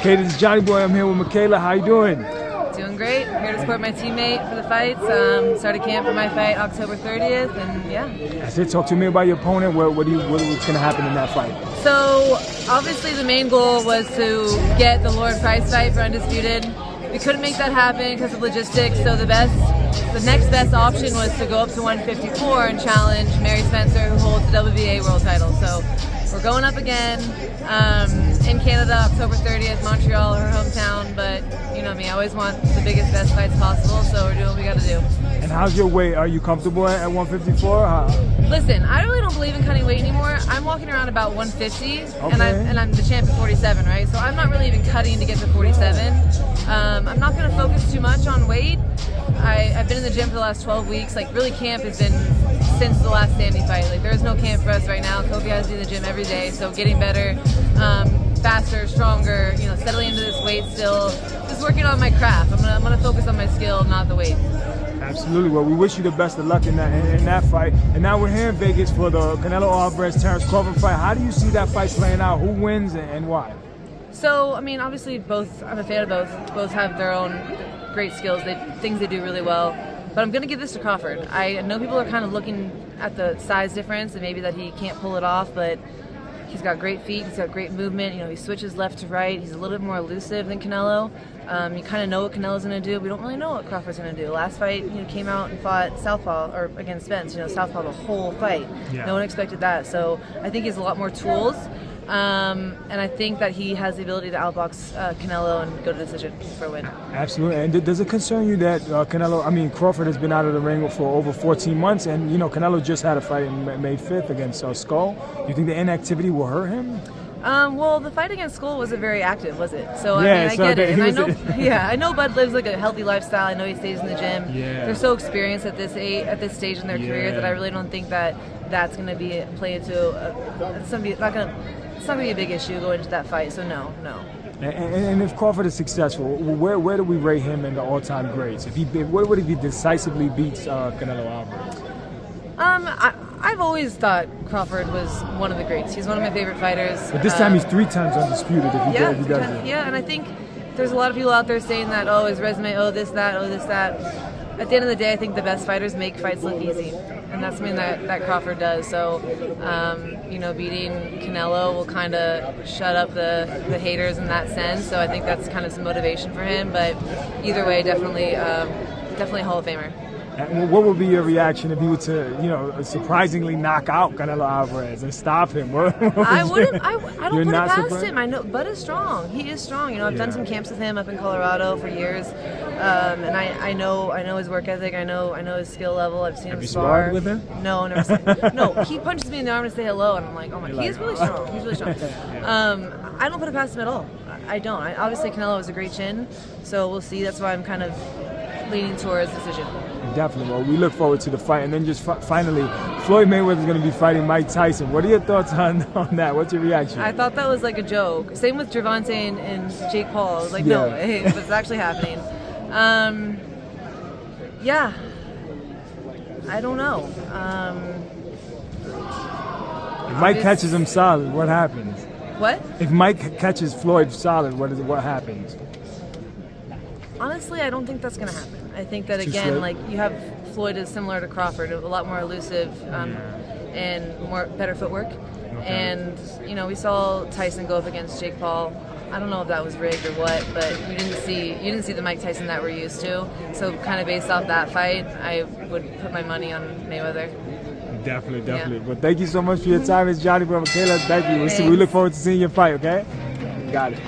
Okay, this is Johnny Boy. I'm here with Mikaela. How you doing? Doing great. I'm here to support my teammate for the fights. Started camp for my fight October 30th, and yeah. That's it. Talk to me about your opponent. What's going to happen in that fight? So obviously the main goal was to get the Lord Price fight for Undisputed. We couldn't make that happen because of logistics. So the next best option was to go up to 154 and challenge Mary Spencer, who holds the WBA world title. So we're going up again in Canada, October 30th, Montreal, her hometown. But you know me, I always want the biggest, best fights possible. So we're doing what we got to do. And how's your weight? Are you comfortable at 154? Listen, I really don't believe in cutting weight anymore. I'm walking around about 150, okay. and I'm the champ at 47, right? So I'm not really even cutting to get to 47. I'm not going to focus too much on weight. I've been in the gym for the last 12 weeks. Like, really, camp has been since the last Sandy fight. Like, there's no camp for us right now. Kobe has to be in the gym every day, so getting better, faster, stronger, you know, settling into this weight still, just working on my craft. I'm gonna focus on my skill, not the weight. Absolutely. Well, we wish you the best of luck in that fight. And now we're here in Vegas for the Canelo Alvarez Terence Crawford fight. How do you see that fight playing out? Who wins and why? So, I mean, obviously both. I'm a fan of both. Both have their own great skills. Things they do really well. But I'm going to give this to Crawford. I know people are kind of looking at the size difference and maybe that he can't pull it off, but he's got great feet. He's got great movement. You know, he switches left to right. He's a little bit more elusive than Canelo. You kind of know what Canelo's going to do. We don't really know what Crawford's going to do. Last fight, you know, came out and fought southpaw or against Spence. You know, southpaw the whole fight. Yeah. No one expected that. So I think he has a lot more tools. And I think that he has the ability to outbox Canelo and go to decision for a win. Absolutely. And does it concern you that Crawford has been out of the ring for over 14 months, and you know Canelo just had a fight and made 5th against Skull? Do you think the inactivity will hurt him? Well, the fight against Skull wasn't very active, was it? So yeah, I mean, I get it. And I know, yeah, I know Bud lives like a healthy lifestyle. I know he stays in the gym. Yeah. They're so experienced at this stage in their career that I really don't think that that's going to play into. It's not going to be a big issue going into that fight. So no. And if Crawford is successful, where do we rate him in the all-time grades? What would if he decisively beats Canelo Alvarez? I've always thought Crawford was one of the greats. He's one of my favorite fighters. But this time he's 3 times undisputed if he does it. Yeah, and I think there's a lot of people out there saying that, oh, his resume, oh, this, that. At the end of the day, I think the best fighters make fights look easy. And that's something that Crawford does. So, you know, beating Canelo will kind of shut up the haters in that sense. So I think that's kind of some motivation for him. But either way, definitely Hall of Famer. And what would be your reaction if he were to, you know, surprisingly knock out Canelo Alvarez and stop him? I wouldn't. I don't put it past surprised? him. I know Bud is strong. He is strong. You know, I've done some camps with him up in Colorado for years, and I know his work ethic. I know his skill level. I've seen him spar. Have you sparred with him? No, never. No, he punches me in the arm to say hello, and I'm like, oh my, he's really strong. He's really strong. I don't put it past him at all. I don't. Obviously, Canelo has a great chin, so we'll see. That's why I'm kind of leaning towards decision. Definitely. Well, we look forward to the fight. And then just finally, Floyd Mayweather is going to be fighting Mike Tyson. What are your thoughts on that? What's your reaction? I thought that was like a joke. Same with Gervonta and Jake Paul. I was like, no, hey, it's actually happening. Yeah. I don't know. If Mike catches him solid, what happens? What? If Mike catches Floyd solid, what happens? Honestly, I don't think that's going to happen. I think that, again, like, you have Floyd is similar to Crawford, a lot more elusive and better footwork. Okay. And, you know, we saw Tyson go up against Jake Paul. I don't know if that was rigged or what, but you didn't see the Mike Tyson that we're used to. So kind of based off that fight, I would put my money on Mayweather. Definitely. Yeah. Well, thank you so much for your time. It's Johnny Boy, Mikaela. Thank you. We look forward to seeing your fight, okay? Got it.